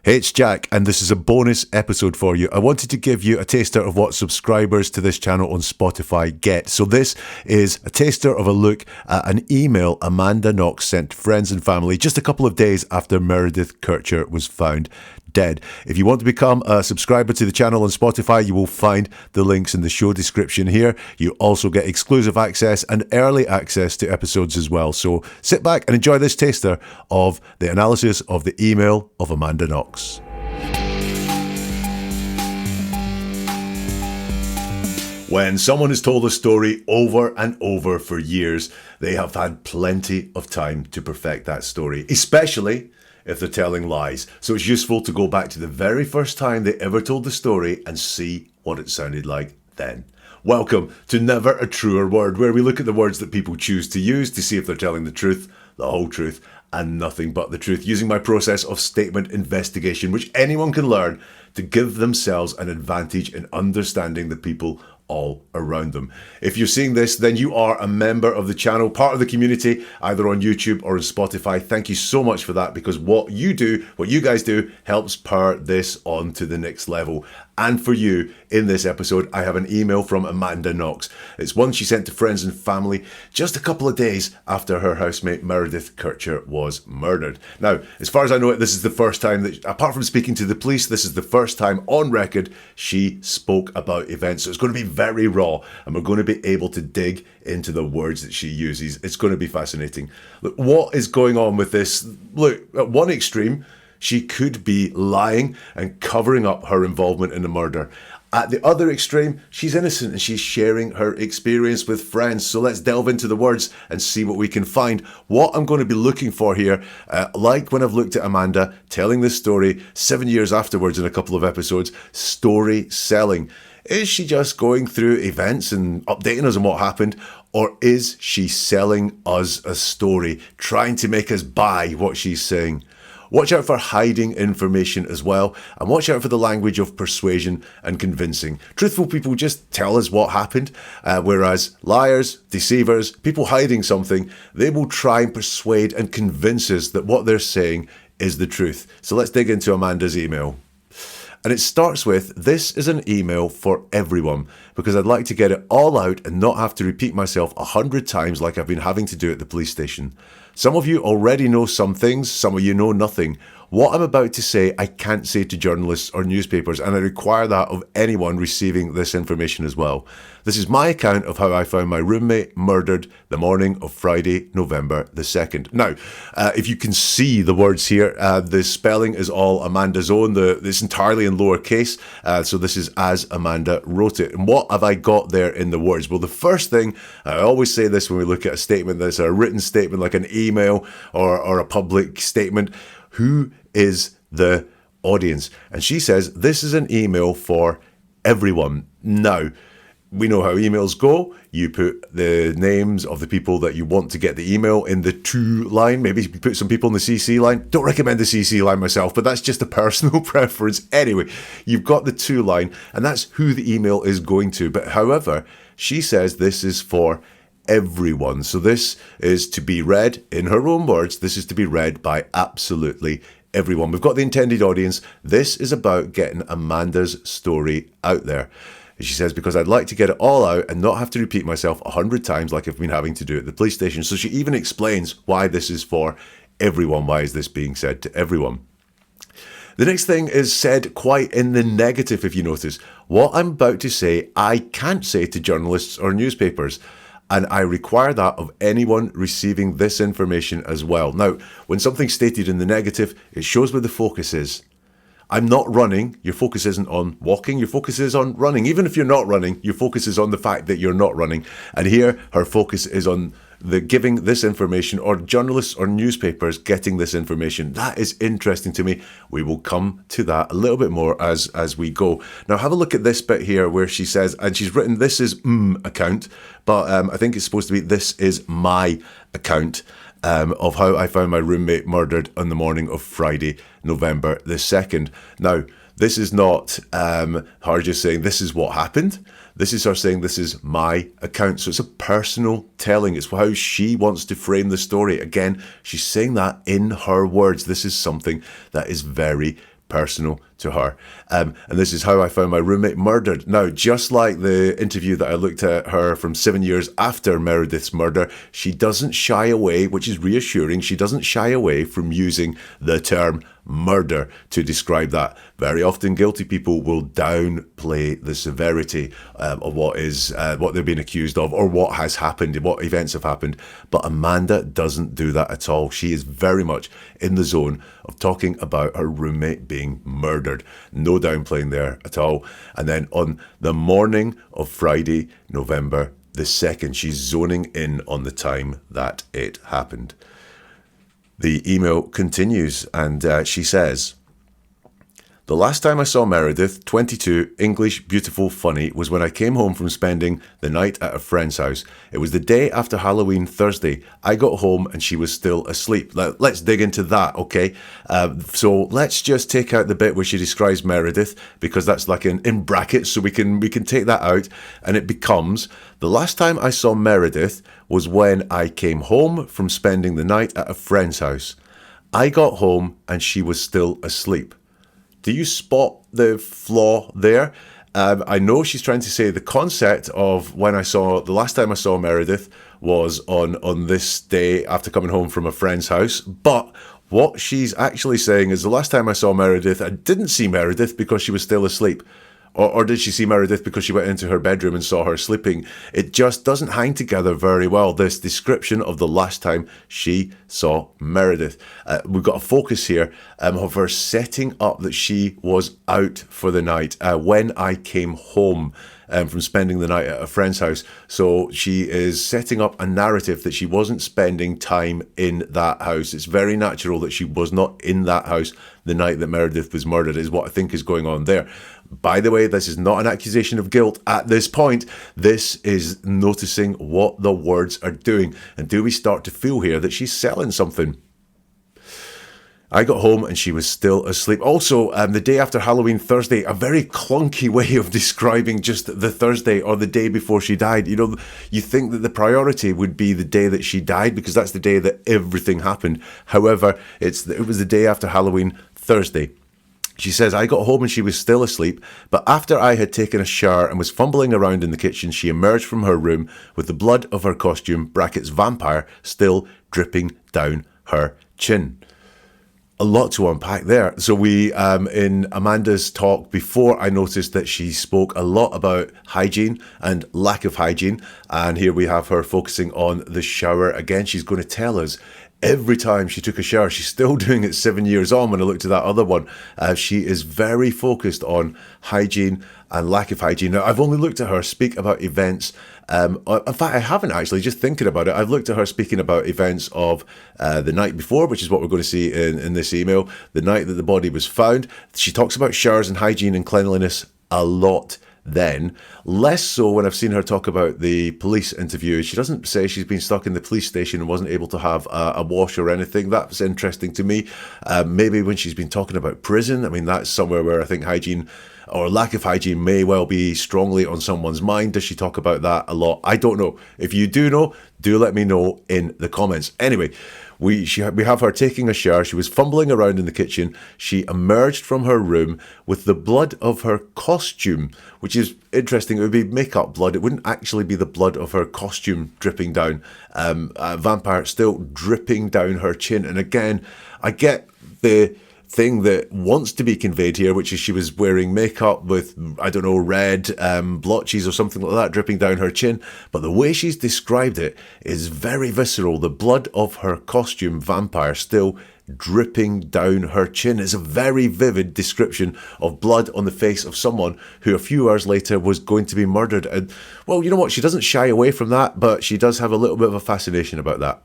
Hey, it's Jack, and this is a bonus episode for you. I wanted to give you a taster of what subscribers to this channel on Spotify get. So this is a taster of a look at an email Amanda Knox sent to friends and family just a couple of days after Meredith Kercher was found dead. If you want to become a subscriber to the channel on Spotify, you will find the links in the show description here. You also get exclusive access and early access to episodes as well. So sit back and enjoy this taster of the analysis of the email of Amanda Knox. When someone has told a story over and over for years, they have had plenty of time to perfect that story, especially if they're telling lies. So it's useful to go back to the very first time they ever told the story and see what it sounded like then. Welcome to Never a Truer Word, where we look at the words that people choose to use to see if they're telling the truth, the whole truth, and nothing but the truth, using my process of statement investigation, which anyone can learn to give themselves an advantage in understanding the people all around them. If you're seeing this, then you are a member of the channel, part of the community, either on YouTube or on Spotify. Thank you so much for that, because what you guys do, helps power this on to the next level. And for you, in this episode, I have an email from Amanda Knox. It's one she sent to friends and family just a couple of days after her housemate Meredith Kercher was murdered. Now, as far as I know it, this is the first time that, apart from speaking to the police, this is the first time on record she spoke about events. So it's going to be very raw, and we're going to be able to dig into the words that she uses. It's going to be fascinating. Look, what is going on with this? Look, at one extreme, she could be lying and covering up her involvement in the murder. At the other extreme, she's innocent and she's sharing her experience with friends. So let's delve into the words and see what we can find. What I'm going to be looking for here, like when I've looked at Amanda telling this story 7 years afterwards in a couple of episodes, story selling. Is she just going through events and updating us on what happened? Or is she selling us a story, trying to make us buy what she's saying? Watch out for hiding information as well, and watch out for the language of persuasion and convincing. Truthful people just tell us what happened, whereas liars, deceivers, people hiding something, they will try and persuade and convince us that what they're saying is the truth. So let's dig into Amanda's email. And it starts with, this is an email for everyone, because I'd like to get it all out and not have to repeat myself 100 times like I've been having to do at the police station. Some of you already know some things, some of you know nothing. What I'm about to say, I can't say to journalists or newspapers, and I require that of anyone receiving this information as well. This is my account of how I found my roommate murdered the morning of Friday, November the 2nd. Now, if you can see the words here, the spelling is all Amanda's own. It's entirely in lowercase, so this is as Amanda wrote it. And what have I got there in the words? Well, the first thing, I always say this when we look at a statement that's a written statement, like an email or a public statement. Who is the audience? And she says, this is an email for everyone. Now, we know how emails go. You put the names of the people that you want to get the email in the to line. Maybe you put some people in the CC line. Don't recommend the CC line myself, but that's just a personal preference. Anyway, you've got the to line, and that's who the email is going to. But however, she says this is for everyone. So this is to be read, in her own words, this is to be read by absolutely everyone. We've got the intended audience. This is about getting Amanda's story out there. She says, because I'd like to get it all out and not have to repeat myself 100 times like I've been having to do at the police station. So she even explains why this is for everyone. Why is this being said to everyone? The next thing is said quite in the negative, if you notice. What I'm about to say, I can't say to journalists or newspapers. And I require that of anyone receiving this information as well. Now, when something's stated in the negative, it shows where the focus is. I'm not running. Your focus isn't on walking. Your focus is on running. Even if you're not running, your focus is on the fact that you're not running. And here, her focus is on the giving this information, or journalists or newspapers getting this information. That is interesting to me. We will come to that a little bit more as we go. Now have a look at this bit here where she says, and she's written this is account, but I think it's supposed to be this is my account of how I found my roommate murdered on the morning of Friday, November the 2nd. Now, this is not her just saying this is what happened. This is her saying this is my account. So it's a personal telling. It's how she wants to frame the story. Again, she's saying that in her words. This is something that is very personal to her. And this is how I found my roommate murdered. Now, just like the interview that I looked at her from 7 years after Meredith's murder, she doesn't shy away, which is reassuring. She doesn't shy away from using the term murder to describe that. Very often guilty people will downplay the severity of what they're being accused of, or what has happened, what events have happened. But Amanda doesn't do that at all. She is very much in the zone of talking about her roommate being murdered. No downplaying there at all. And then on the morning of Friday, November the 2nd, she's zoning in on the time that it happened. The email continues, and she says, "The last time I saw Meredith, 22, English, beautiful, funny, was when I came home from spending the night at a friend's house. It was the day after Halloween, Thursday. I got home and she was still asleep." Let's dig into that, okay? So let's just take out the bit where she describes Meredith, because that's like in brackets, so we can take that out, and it becomes, "The last time I saw Meredith was when I came home from spending the night at a friend's house. I got home and she was still asleep." Do you spot the flaw there? I know she's trying to say the concept of the last time I saw Meredith was on this day after coming home from a friend's house. But what she's actually saying is the last time I saw Meredith, I didn't see Meredith because she was still asleep. Or did she see Meredith because she went into her bedroom and saw her sleeping? It just doesn't hang together very well, this description of the last time she saw Meredith. We've got a focus here of her setting up that she was out for the night when I came home from spending the night at a friend's house. So she is setting up a narrative that she wasn't spending time in that house. It's very natural that she was not in that house the night that Meredith was murdered, is what I think is going on there. By the way, this is not an accusation of guilt at this point. This is noticing what the words are doing. And do we start to feel here that she's selling something? I got home and she was still asleep. Also, the day after Halloween, Thursday, a very clunky way of describing just the Thursday or the day before she died. You know, you think that the priority would be the day that she died because that's the day that everything happened. However, it was the day after Halloween, Thursday. She says, "I got home and she was still asleep, but after I had taken a shower and was fumbling around in the kitchen, she emerged from her room with the blood of her costume, brackets vampire, still dripping down her chin." A lot to unpack there. So in Amanda's talk before, I noticed that she spoke a lot about hygiene and lack of hygiene. And here we have her focusing on the shower again. She's going to tell us every time she took a shower. She's still doing it 7 years on. When I looked at that other one, she is very focused on hygiene and lack of hygiene. Now, I've only looked at her speak about events. In fact, I haven't actually, just thinking about it. I've looked at her speaking about events of the night before, which is what we're going to see in this email, the night that the body was found. She talks about showers and hygiene and cleanliness a lot then. Less so when I've seen her talk about the police interview. She doesn't say she's been stuck in the police station and wasn't able to have a wash or anything. That's interesting to me. Maybe when she's been talking about prison, I mean, that's somewhere where I think hygiene or lack of hygiene may well be strongly on someone's mind. Does she talk about that a lot? I don't know. If you do know, do let me know in the comments. Anyway, we have her taking a shower. She was fumbling around in the kitchen. She emerged from her room with the blood of her costume, which is interesting. It would be makeup blood. It wouldn't actually be the blood of her costume dripping down. Vampire still dripping down her chin. And again, I get the thing that wants to be conveyed here, which is she was wearing makeup with, I don't know, red blotches or something like that dripping down her chin. But the way she's described it is very visceral. The blood of her costume, vampire, still dripping down her chin. It's a very vivid description of blood on the face of someone who a few hours later was going to be murdered. And, well, you know what? She doesn't shy away from that, but she does have a little bit of a fascination about that.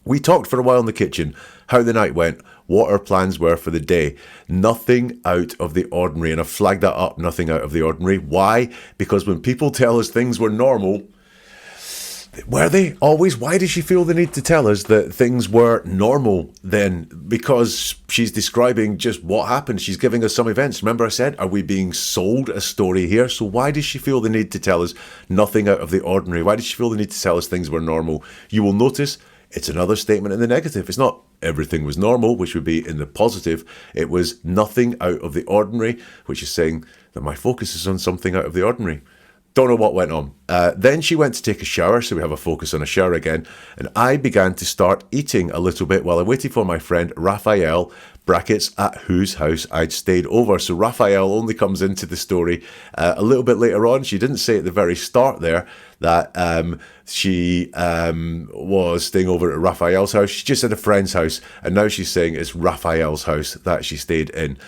We talked for a while in the kitchen, how the night went, what our plans were for the day. Nothing out of the ordinary. And I've flagged that up, nothing out of the ordinary. Why? Because when people tell us things were normal, were they always? Why does she feel the need to tell us that things were normal then? Because she's describing just what happened. She's giving us some events. Remember I said, are we being sold a story here? So why does she feel the need to tell us nothing out of the ordinary? Why does she feel the need to tell us things were normal? You will notice it's another statement in the negative. It's not everything was normal, which would be in the positive. It was nothing out of the ordinary, which is saying that my focus is on something out of the ordinary. Don't know what went on. Then she went to take a shower, so we have a focus on a shower again, and I began to start eating a little bit while I waited for my friend Raphael, brackets, at whose house I'd stayed over. So Raphael only comes into the story a little bit later on. She didn't say at the very start there that she was staying over at Raphael's house. She just had a friend's house, and now she's saying it's Raphael's house that she stayed in.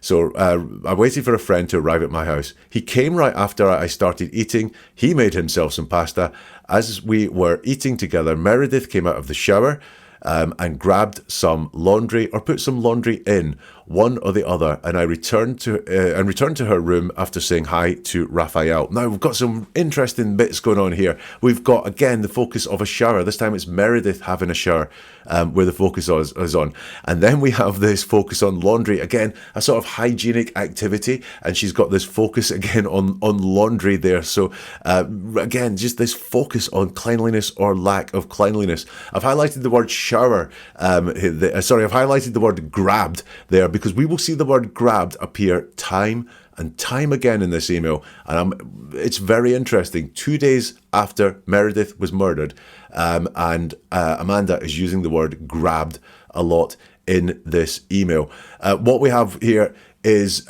So I waited for a friend to arrive at my house. He came right after I started eating. He made himself some pasta. As we were eating together, Meredith came out of the shower and grabbed some laundry, or put some laundry in, one or the other, and I returned to her room after saying hi to Raphael. Now we've got some interesting bits going on here. We've got, again, the focus of a shower. This time it's Meredith having a shower, where the focus is on, and then we have this focus on laundry, again a sort of hygienic activity, and she's got this focus again on laundry there. So again, just this focus on cleanliness or lack of cleanliness. I've highlighted the word shower, I've highlighted the word grabbed there, because we will see the word grabbed appear time and time again in this email, and it's very interesting. 2 days after Meredith was murdered, and Amanda is using the word grabbed a lot in this email. What we have here is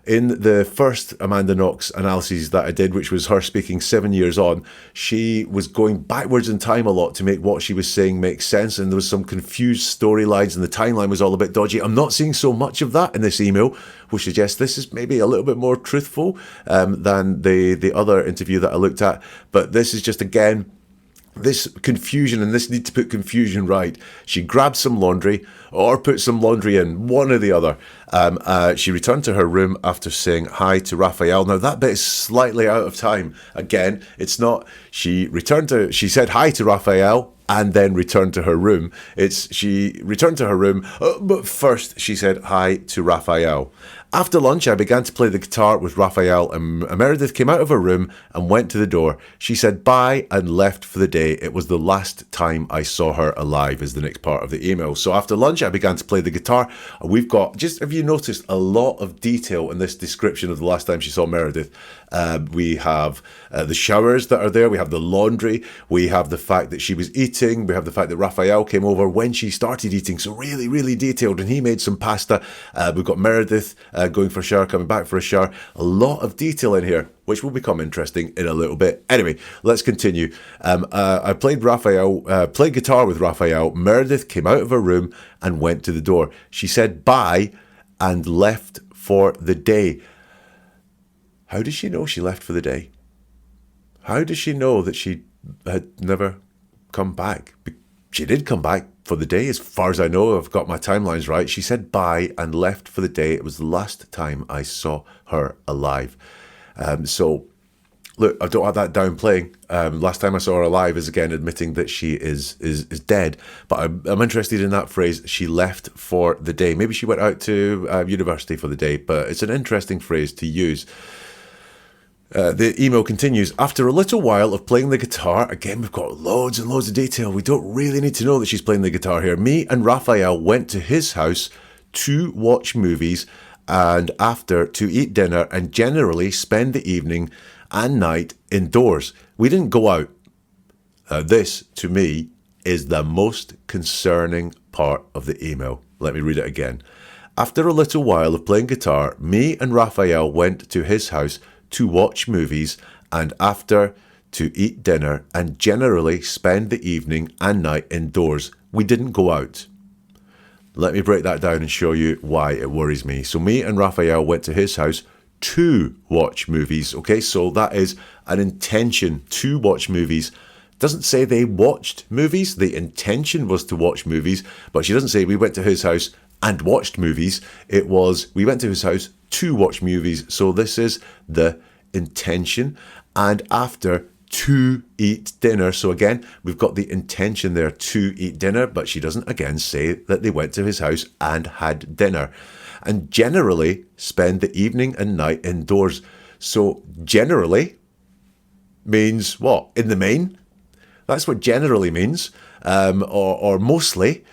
in the first Amanda Knox analysis that I did, which was her speaking 7 years on, she was going backwards in time a lot to make what she was saying make sense, and there was some confused storylines, and the timeline was all a bit dodgy. I'm not seeing so much of that in this email, which suggests this is maybe a little bit more truthful than the other interview that I looked at. But this is just, again, this confusion, and this need to put confusion right. She grabbed some laundry or put some laundry in, one or the other. She returned to her room after saying hi to Raphael. Now that bit is slightly out of time. Again, it's not she said hi to Raphael and then returned to her room. It's she returned to her room, but first she said hi to Raphael. After lunch, I began to play the guitar with Raphael, and Meredith came out of her room and went to the door. She said bye and left for the day. It was the last time I saw her alive, is the next part of the email. So after lunch, I began to play the guitar. We've got, just have you noticed, a lot of detail in this description of the last time she saw Meredith. We have the showers that are there. We have the laundry. We have the fact that she was eating. We have the fact that Raphael came over when she started eating. So really, really detailed. And he made some pasta. We've got Meredith going for a shower, coming back for a shower. A lot of detail in here, which will become interesting in a little bit. Anyway, let's continue. I played guitar with Raphael. Meredith came out of her room and went to the door. She said bye and left for the day. How does she know she left for the day? How does she know that she had never come back? She did come back for the day, as far as I know. I've got my timelines right. She said bye and left for the day. It was the last time I saw her alive. So, look, I don't have that downplaying. Last time I saw her alive is, again, admitting that she is dead. But I'm interested in that phrase, she left for the day. Maybe she went out to university for the day, but it's an interesting phrase to use. The email continues. After a little while of playing the guitar, again, we've got loads and loads of detail. We don't really need to know that she's playing the guitar here. Me and Raphael went to his house to watch movies, and after to eat dinner, and generally spend the evening and night indoors. We didn't go out. This, to me, is the most concerning part of the email. Let me read it again. After a little while of playing guitar, me and Raphael went to his house to watch movies, and after to eat dinner, and generally spend the evening and night indoors. We didn't go out. Let me break that down and show you why it worries me. So me and Raphael went to his house to watch movies. Okay, so that is an intention to watch movies. Doesn't say they watched movies. The intention was to watch movies, but she doesn't say we went to his house and watched movies. It was we went to his house to watch movies. So this is the intention, and after to eat dinner. So again, we've got the intention there to eat dinner, but she doesn't again say that they went to his house and had dinner. And generally spend the evening and night indoors. So generally means what? In the main? That's what generally means, or mostly.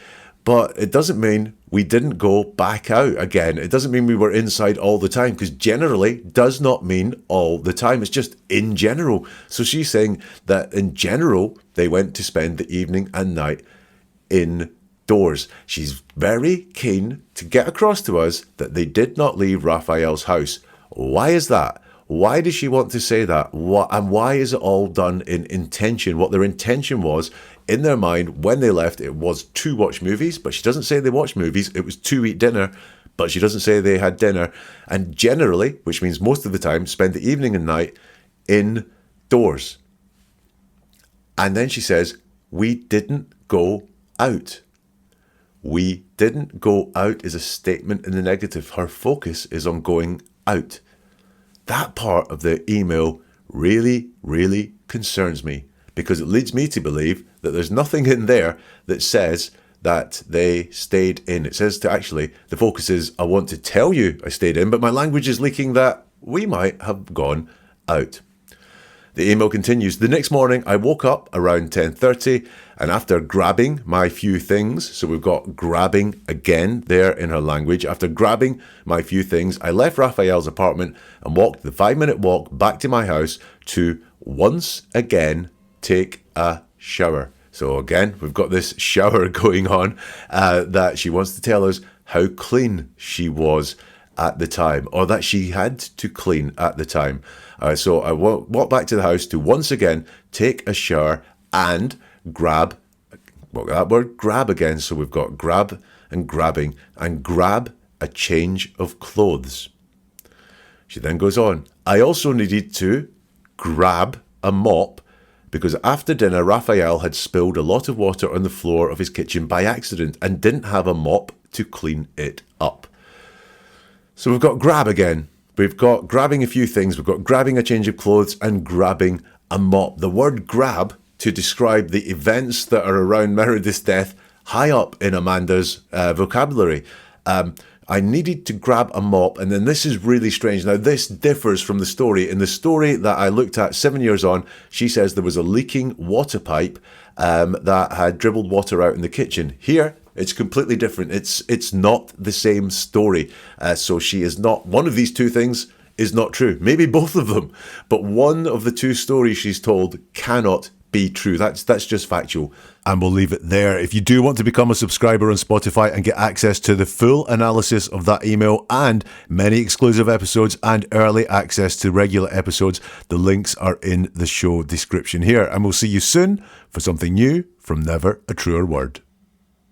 But it doesn't mean we didn't go back out again. It doesn't mean we were inside all the time, because generally does not mean all the time. It's just in general. So she's saying that in general, they went to spend the evening and night indoors. She's very keen to get across to us that they did not leave Raphael's house. Why is that? Why does she want to say that? And why is it all done in intention? What their intention was in their mind when they left, it was to watch movies, but she doesn't say they watched movies. It was to eat dinner, but she doesn't say they had dinner. And generally, which means most of the time, spend the evening and night indoors. And then she says, we didn't go out. We didn't go out is a statement in the negative. Her focus is on going out. That part of the email really, really concerns me, because it leads me to believe that there's nothing in there that says that they stayed in. It says to actually, the focus is, I want to tell you I stayed in, but my language is leaking that we might have gone out. The email continues, the next morning I woke up around 10:30 and after grabbing my few things, so we've got grabbing again there in her language, after grabbing my few things, I left Raphael's apartment and walked the 5-minute walk back to my house to once again take a shower. So again, we've got this shower going on that she wants to tell us how clean she was at the time, or that she had to clean at the time. So I walked back to the house to once again take a shower and grab, well, that word grab again. So we've got grab and grabbing, and grab a change of clothes. She then goes on, I also needed to grab a mop because after dinner, Raphael had spilled a lot of water on the floor of his kitchen by accident and didn't have a mop to clean it up. So we've got grab again. We've got grabbing a few things. We've got grabbing a change of clothes and grabbing a mop. The word grab to describe the events that are around Meredith's death high up in Amanda's vocabulary. I needed to grab a mop, and then this is really strange. Now, this differs from the story. In the story that I looked at 7 years on, she says there was a leaking water pipe that had dribbled water out in the kitchen. Here, it's completely different. It's not the same story. So she is not, one of these two things is not true. Maybe both of them, but one of the two stories she's told cannot be true. That's just factual. And we'll leave it there. If you do want to become a subscriber on Spotify and get access to the full analysis of that email and many exclusive episodes and early access to regular episodes, the links are in the show description here. And we'll see you soon for something new from Never a Truer Word.